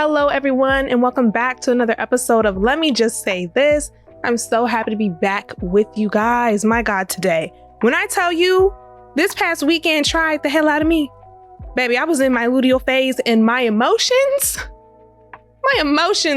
Hello, everyone, and welcome back to another episode of Let Me Just Say This. I'm so happy to be back with you guys. My God, today, when I tell you this past weekend tried the hell out of me, baby, I was in my luteal phase and my emotions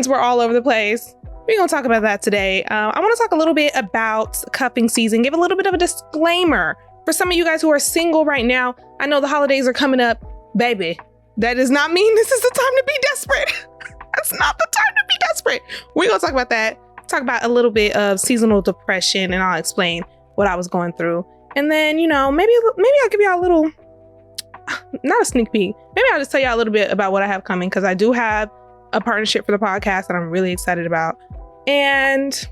were all over the place. We're going to talk about that today. I want to talk a little bit about cuffing season, give a little bit of a disclaimer for some of you guys who are single right now. I know the holidays are coming up, baby. That does not mean this is the time to be desperate. That's not the time to be desperate. We're going to talk about that. Talk about a little bit of seasonal depression, and I'll explain what I was going through. And then, maybe I'll give y'all a little, not a sneak peek. Maybe I'll just tell y'all a little bit about what I have coming, because I do have a partnership for the podcast that I'm really excited about. And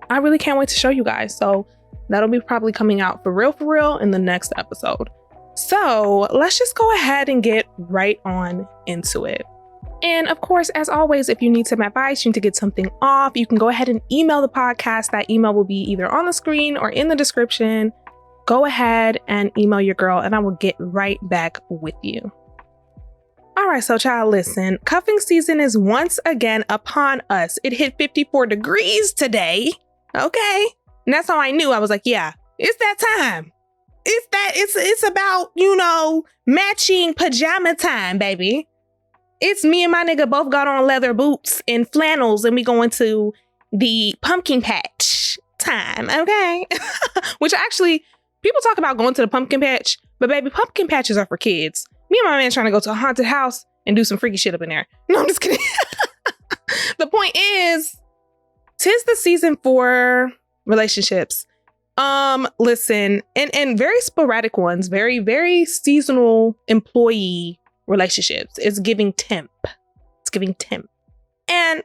I really can't wait to show you guys. So that'll be probably coming out for real in the next episode. So let's just go ahead and get right on into it. And of course, as always, if you need some advice, you need to get something off, you can go ahead and email the podcast. That email will be either on the screen or in the description. Go ahead and email your girl and I will get right back with you. All right, so child, listen, cuffing season is once again upon us. It hit 54 degrees today. Okay. And that's how I knew. I was like, yeah, it's that time. It's about, matching pajama time, baby. It's me and my nigga both got on leather boots and flannels and we going to the pumpkin patch time, okay? Which actually, people talk about going to the pumpkin patch, but baby, pumpkin patches are for kids. Me and my man trying to go to a haunted house and do some freaky shit up in there. No, I'm just kidding. The point is, 'tis the season for relationships. Listen, and very sporadic ones, very, very seasonal employee relationships. It's giving temp. And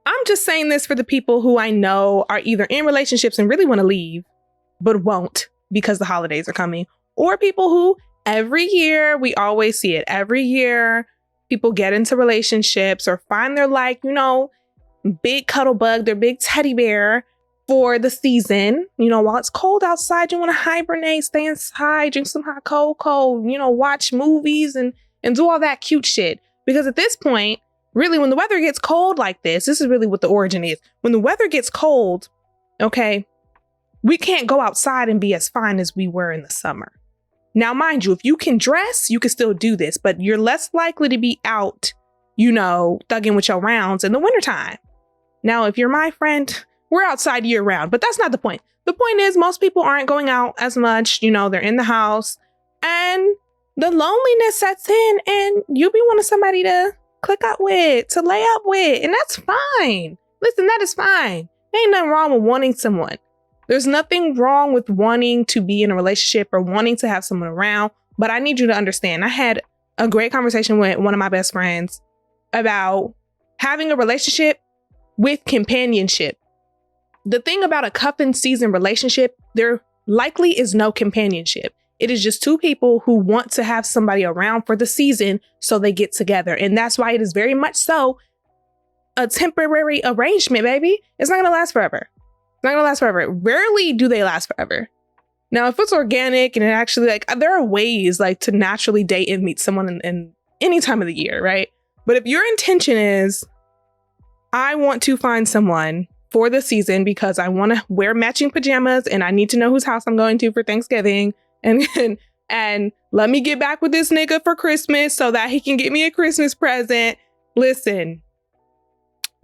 I'm just saying this for the people who I know are either in relationships and really want to leave, but won't because the holidays are coming, or people who every year, we always see it. Every year, people get into relationships or find their big cuddle bug, their big teddy bear for the season. While it's cold outside, you want to hibernate, stay inside, drink some hot cocoa, watch movies and do all that cute shit. Because at this point, really, when the weather gets cold like this is really what the origin is. When the weather gets cold, okay, we can't go outside and be as fine as we were in the summer. Now, mind you, if you can dress, you can still do this, but you're less likely to be out, thugging with your rounds in the wintertime. Now, if you're my friend, we're outside year round, but that's not the point. The point is most people aren't going out as much. They're in the house and the loneliness sets in and you be wanting somebody to click up with, to lay up with, and that's fine. Listen, that is fine. There ain't nothing wrong with wanting someone. There's nothing wrong with wanting to be in a relationship or wanting to have someone around, but I need you to understand. I had a great conversation with one of my best friends about having a relationship with companionship. The thing about a cuffing season relationship, there likely is no companionship. It is just two people who want to have somebody around for the season, so they get together. And that's why it is very much so a temporary arrangement, baby. It's not going to last forever. It's not going to last forever. Rarely do they last forever. Now, if it's organic and it actually, there are ways to naturally date and meet someone in any time of the year, right? But if your intention is, I want to find someone for the season because I want to wear matching pajamas and I need to know whose house I'm going to for Thanksgiving. And let me get back with this nigga for Christmas so that he can get me a Christmas present. Listen,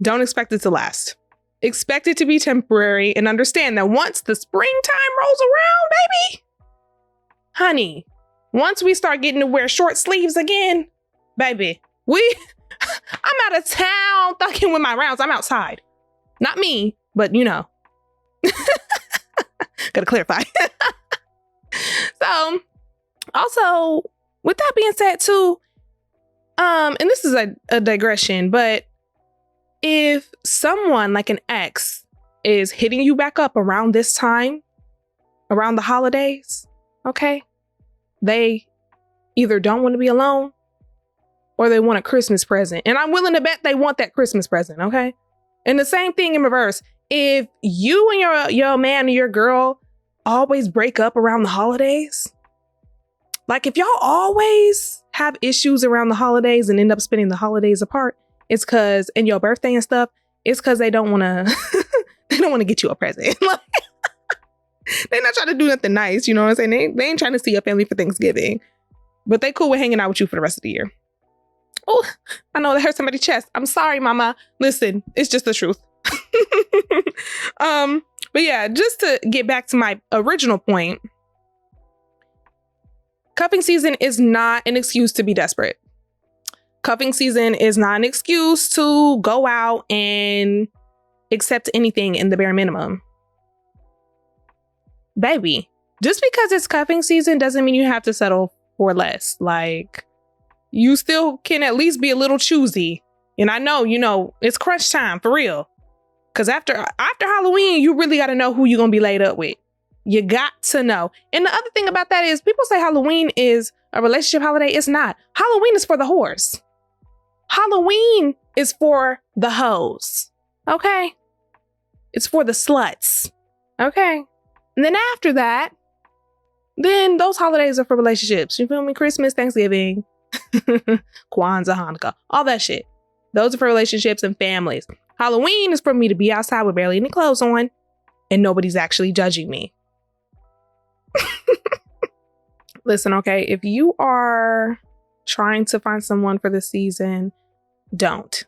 don't expect it to last. Expect it to be temporary and understand that once the springtime rolls around, baby, honey, once we start getting to wear short sleeves again, baby, I'm out of town thugging with my rounds. I'm outside. Not me, but gotta clarify. So also with that being said too, and this is a digression, but if someone like an ex is hitting you back up around this time, around the holidays, okay, they either don't want to be alone or they want a Christmas present. And I'm willing to bet they want that Christmas present, okay? And the same thing in reverse. If you and your man or your girl always break up around the holidays, Like if y'all always have issues around the holidays and end up spending the holidays apart, it's because, and your birthday and stuff, it's because they don't want to, they don't want to get you a present. Like, they're not trying to do nothing nice. You know what I'm saying? They ain't trying to see your family for Thanksgiving, but they cool with hanging out with you for the rest of the year. Oh, I know that hurt somebody's chest. I'm sorry, mama. Listen, it's just the truth. But yeah, just to get back to my original point, cuffing season is not an excuse to be desperate. Cuffing season is not an excuse to go out and accept anything in the bare minimum. Baby, just because it's cuffing season doesn't mean you have to settle for less. Like, you still can at least be a little choosy. And I know, it's crunch time for real. Because after Halloween, you really got to know who you're going to be laid up with. You got to know. And the other thing about that is people say Halloween is a relationship holiday. It's not. Halloween is for the whores. Halloween is for the hoes. Okay? It's for the sluts. Okay? And then after that, then those holidays are for relationships. You feel me? Christmas, Thanksgiving, Kwanzaa, Hanukkah, all that shit. Those are for relationships and families. Halloween is for me to be outside with barely any clothes on and nobody's actually judging me. Listen, okay, if you are trying to find someone for the season, don't.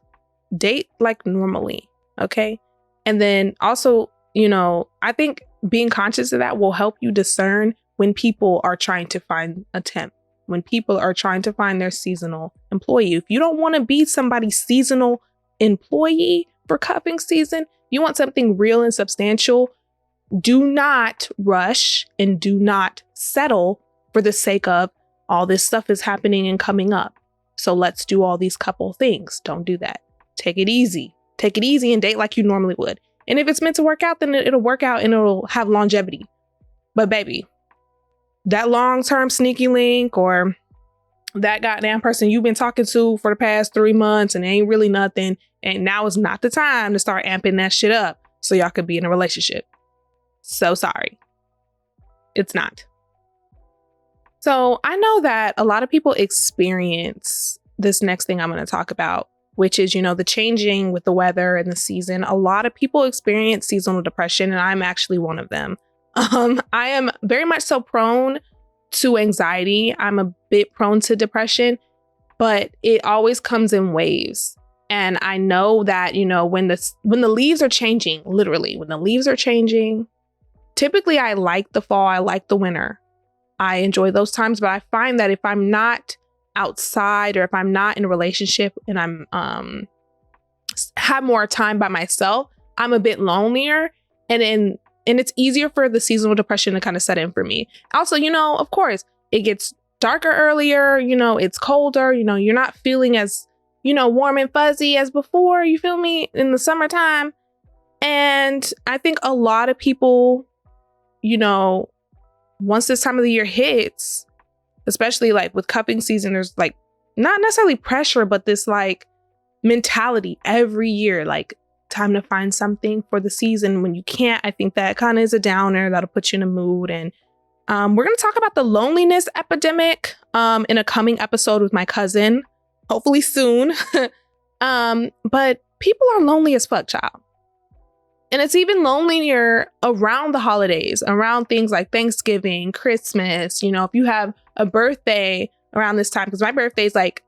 Date like normally, okay? And then also, I think being conscious of that will help you discern when people are trying to find a temp, when people are trying to find their seasonal employee. If you don't want to be somebody's seasonal employee for cuffing season, you want something real and substantial, do not rush and do not settle for the sake of all this stuff is happening and coming up. So let's do all these couple things. Don't do that. Take it easy. Take it easy and date like you normally would. And if it's meant to work out, then it'll work out and it'll have longevity. But baby, that long-term sneaky link or that goddamn person you've been talking to for the past 3 months and ain't really nothing, and now is not the time to start amping that shit up so y'all could be in a relationship. So sorry. It's not. So I know that a lot of people experience this next thing I'm going to talk about, which is, the changing with the weather and the season. A lot of people experience seasonal depression, and I'm actually one of them. I am very much so prone to anxiety. I'm a bit prone to depression, but it always comes in waves. And I know that, when the leaves are changing, literally, when the leaves are changing, typically I like the fall, I like the winter. I enjoy those times, but I find that if I'm not outside or if I'm not in a relationship and I'm have more time by myself, I'm a bit lonelier, and it's easier for the seasonal depression to kind of set in for me. Also, of course, it gets darker earlier, it's colder, you're not feeling as, warm and fuzzy as before, you feel me, in the summertime. And I think a lot of people, once this time of the year hits, especially like with cuffing season, there's like not necessarily pressure, but this like mentality every year, like time to find something for the season. When you can't, I think that kind of is a downer that'll put you in a mood. And we're going to talk about the loneliness epidemic in a coming episode with my cousin, hopefully soon. But people are lonely as fuck, child. And it's even lonelier around the holidays, around things like Thanksgiving, Christmas. If you have a birthday around this time, because my birthday is like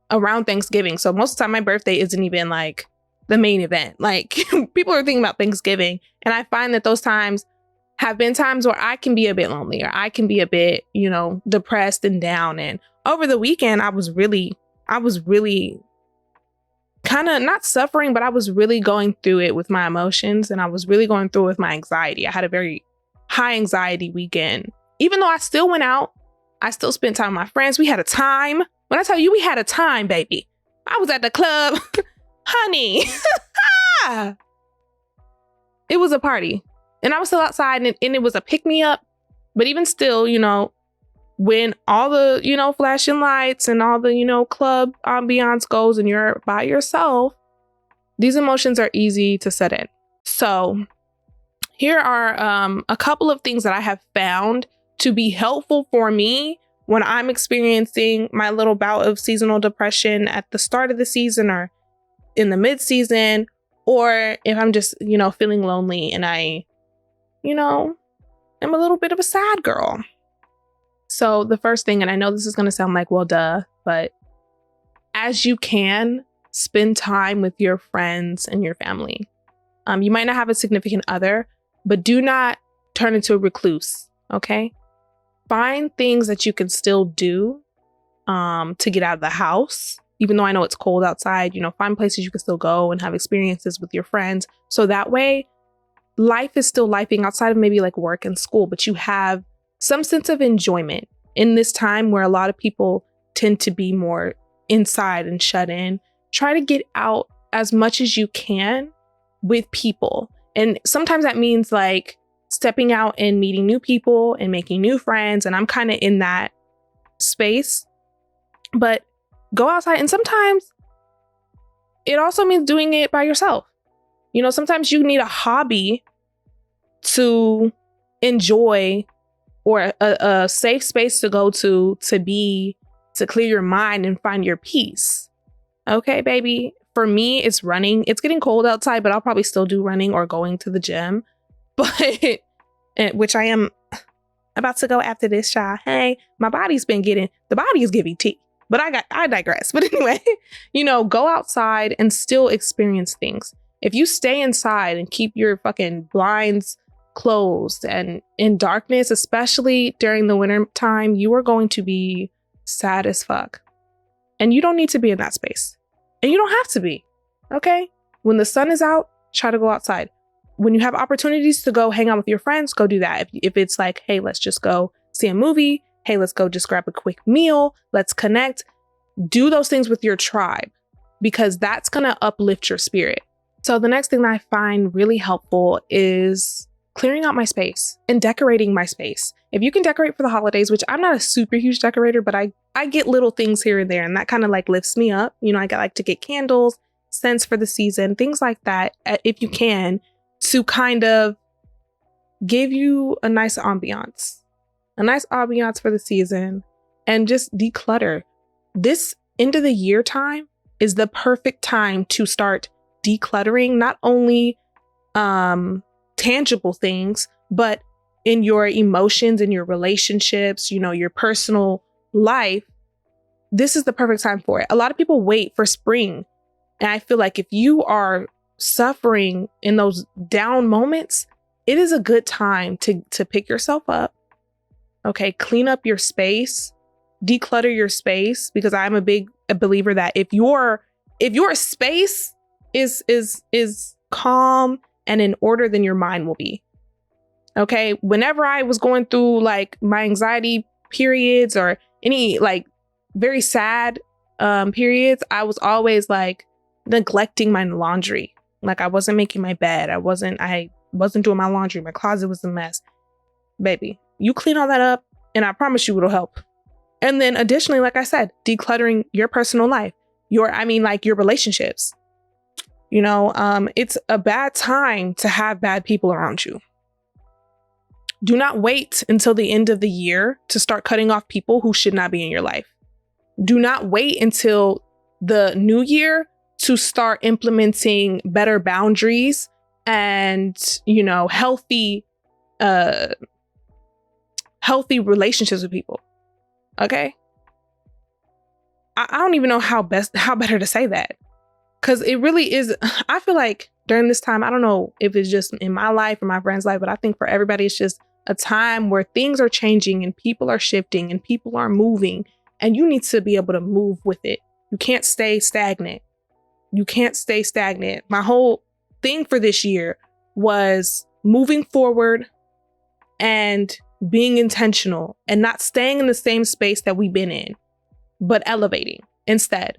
around Thanksgiving. So most of the time my birthday isn't even like the main event. Like people are thinking about Thanksgiving. And I find that those times have been times where I can be a bit lonely, or I can be a bit, depressed and down. And over the weekend, I was really kind of not suffering, but I was really going through it with my emotions, and I was really going through it with my anxiety. I had a very high anxiety weekend. Even though I still went out, I still spent time with my friends. We had a time. When I tell you we had a time, baby, I was at the club, honey. It was a party, and I was still outside, and it was a pick me up. But even still, when all the, flashing lights and all the, club ambiance goes and you're by yourself, these emotions are easy to set in. So here are a couple of things that I have found to be helpful for me when I'm experiencing my little bout of seasonal depression at the start of the season or in the mid-season, or if I'm just, feeling lonely and I, am a little bit of a sad girl. So the first thing, and I know this is going to sound like, well, duh, but as you can, spend time with your friends and your family. You might not have a significant other, but do not turn into a recluse, okay? Find things that you can still do to get out of the house, even though I know it's cold outside. Find places you can still go and have experiences with your friends. So that way, life is still lifing outside of maybe like work and school, but you have some sense of enjoyment in this time where a lot of people tend to be more inside and shut in. Try to get out as much as you can with people. And sometimes that means like stepping out and meeting new people and making new friends. And I'm kind of in that space, but go outside. And sometimes it also means doing it by yourself. Sometimes you need a hobby to enjoy, or a safe space to go to clear your mind and find your peace. Okay, baby. For me, it's running. It's getting cold outside, but I'll probably still do running or going to the gym. But which I am about to go after this, child. Hey, my body is giving tea. But I digress. But anyway, go outside and still experience things. If you stay inside and keep your fucking blinds closed and in darkness, especially during the winter time, you are going to be sad as fuck. And you don't need to be in that space. And you don't have to be. Okay? When the sun is out, try to go outside. When you have opportunities to go hang out with your friends, go do that. If it's like, hey, let's just go see a movie. Hey, let's go just grab a quick meal. Let's connect. Do those things with your tribe, because that's going to uplift your spirit. So the next thing that I find really helpful is clearing out my space and decorating my space. If you can decorate for the holidays, which I'm not a super huge decorator, but I get little things here and there, and that kind of like lifts me up. I like to get candles, scents for the season, things like that, if you can, to kind of give you a nice ambiance for the season and just declutter. This end of the year time is the perfect time to start decluttering, not only tangible things, but in your emotions, in your relationships, your personal life. This is the perfect time for it. A lot of people wait for spring. And I feel like if you are suffering in those down moments, it is a good time to pick yourself up. Okay, clean up your space, declutter your space, because I'm a believer that if your space is calm and in order, then your mind will be. Okay, whenever I was going through like my anxiety periods or any like very sad periods, I was always like neglecting my laundry. Like I wasn't making my bed. I wasn't doing my laundry. My closet was a mess. Baby, you clean all that up and I promise you it'll help. And then additionally, like I said, decluttering your personal life, your relationships. It's a bad time to have bad people around you. Do not wait until the end of the year to start cutting off people who should not be in your life. Do not wait until the new year to start implementing better boundaries and, healthy relationships with people. Okay? I don't even know how better to say that. Because it really is, I feel like during this time, I don't know if it's just in my life or my friend's life, but I think for everybody, it's just a time where things are changing and people are shifting and people are moving, and you need to be able to move with it. You can't stay stagnant. My whole thing for this year was moving forward and being intentional and not staying in the same space that we've been in, but elevating instead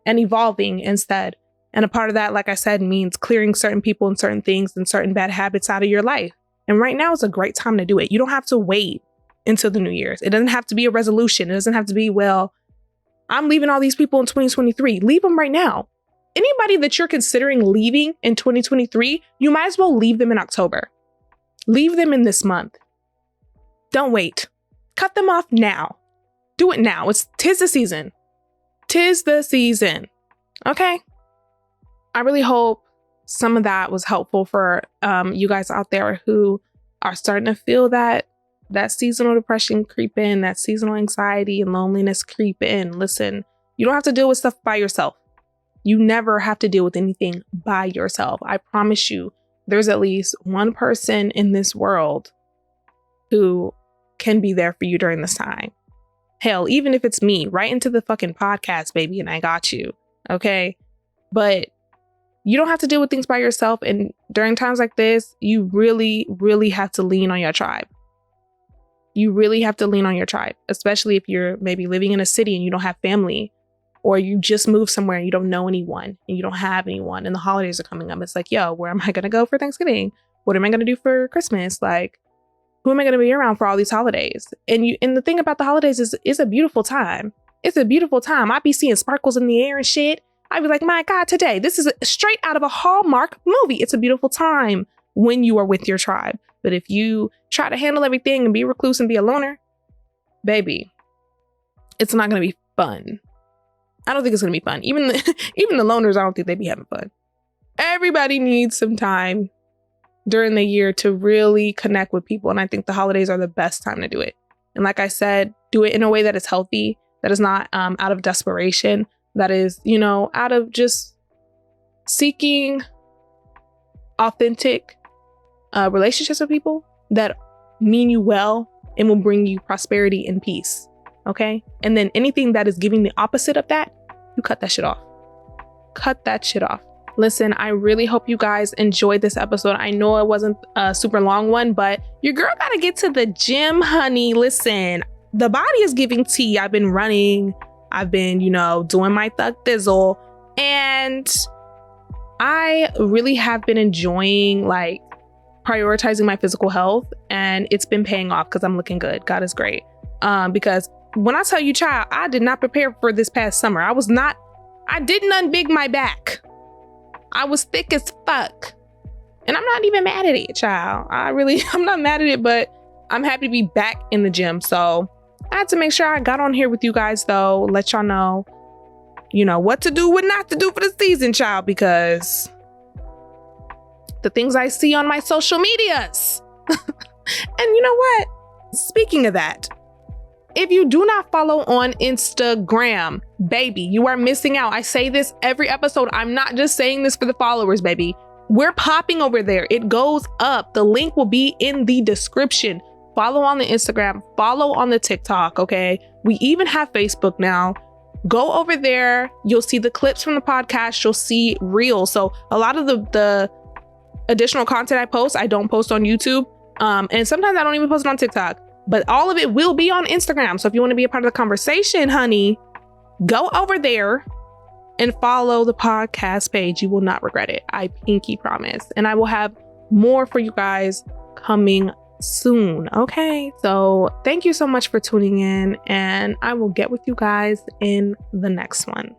and evolving instead. And a part of that, like I said, means clearing certain people and certain things and certain bad habits out of your life. And right now is a great time to do it. You don't have to wait until the New Year's. It doesn't have to be a resolution. It doesn't have to be, well, I'm leaving all these people in 2023. Leave them right now. Anybody that you're considering leaving in 2023, you might as well leave them in October. Leave them in this month. Don't wait. Cut them off now. Do it now. Tis the season. Tis the season. Okay. I really hope some of that was helpful for you guys out there who are starting to feel that seasonal depression creep in, that seasonal anxiety and loneliness creep in. Listen, you don't have to deal with stuff by yourself. You never have to deal with anything by yourself. I promise you, there's at least one person in this world who can be there for you during this time. Hell, even if it's me, right into the fucking podcast, baby, and I got you. Okay. But you don't have to deal with things by yourself. And during times like this, you really, really have to lean on your tribe. You really have to lean on your tribe, especially if you're maybe living in a city and you don't have family, or you just moved somewhere and you don't know anyone and you don't have anyone and the holidays are coming up. It's like, yo, where am I going to go for Thanksgiving? What am I going to do for Christmas? Like, who am I going to be around for all these holidays? And the thing about the holidays is it's a beautiful time. It's a beautiful time. I be seeing sparkles in the air and shit. I'd be like, my God, today, this is straight out of a Hallmark movie. It's a beautiful time when you are with your tribe. But if you try to handle everything and be recluse and be a loner, baby, it's not going to be fun. I don't think it's going to be fun. Even the loners, I don't think they'd be having fun. Everybody needs some time during the year to really connect with people. And I think the holidays are the best time to do it. And like I said, do it in a way that is healthy, that is not out of desperation, that is, out of just seeking authentic relationships with people that mean you well and will bring you prosperity and peace. Okay. And then anything that is giving the opposite of that, you cut that shit off. Cut that shit off. Listen, I really hope you guys enjoyed this episode. I know it wasn't a super long one, but your girl got to get to the gym, honey. Listen, the body is giving tea. I've been running. I've been, doing my thug thizzle. And I really have been enjoying prioritizing my physical health. And it's been paying off because I'm looking good. God is great. Because when I tell you, child, I did not prepare for this past summer. I didn't unbig my back. I was thick as fuck. And I'm not even mad at it, child. I'm not mad at it, but I'm happy to be back in the gym. So I had to make sure I got on here with you guys, though. Let y'all know, what to do, what not to do for the season, child, because the things I see on my social medias. And you know what? Speaking of that, if you do not follow on Instagram, baby, you are missing out. I say this every episode. I'm not just saying this for the followers, baby. We're popping over there. It goes up. The link will be in the description. Follow on the Instagram, follow on the TikTok, okay? We even have Facebook now. Go over there. You'll see the clips from the podcast. You'll see reels. So a lot of the additional content I post, I don't post on YouTube. And sometimes I don't even post it on TikTok. But all of it will be on Instagram. So if you want to be a part of the conversation, honey, go over there and follow the podcast page. You will not regret it. I pinky promise. And I will have more for you guys coming soon. Okay. So thank you so much for tuning in, and I will get with you guys in the next one.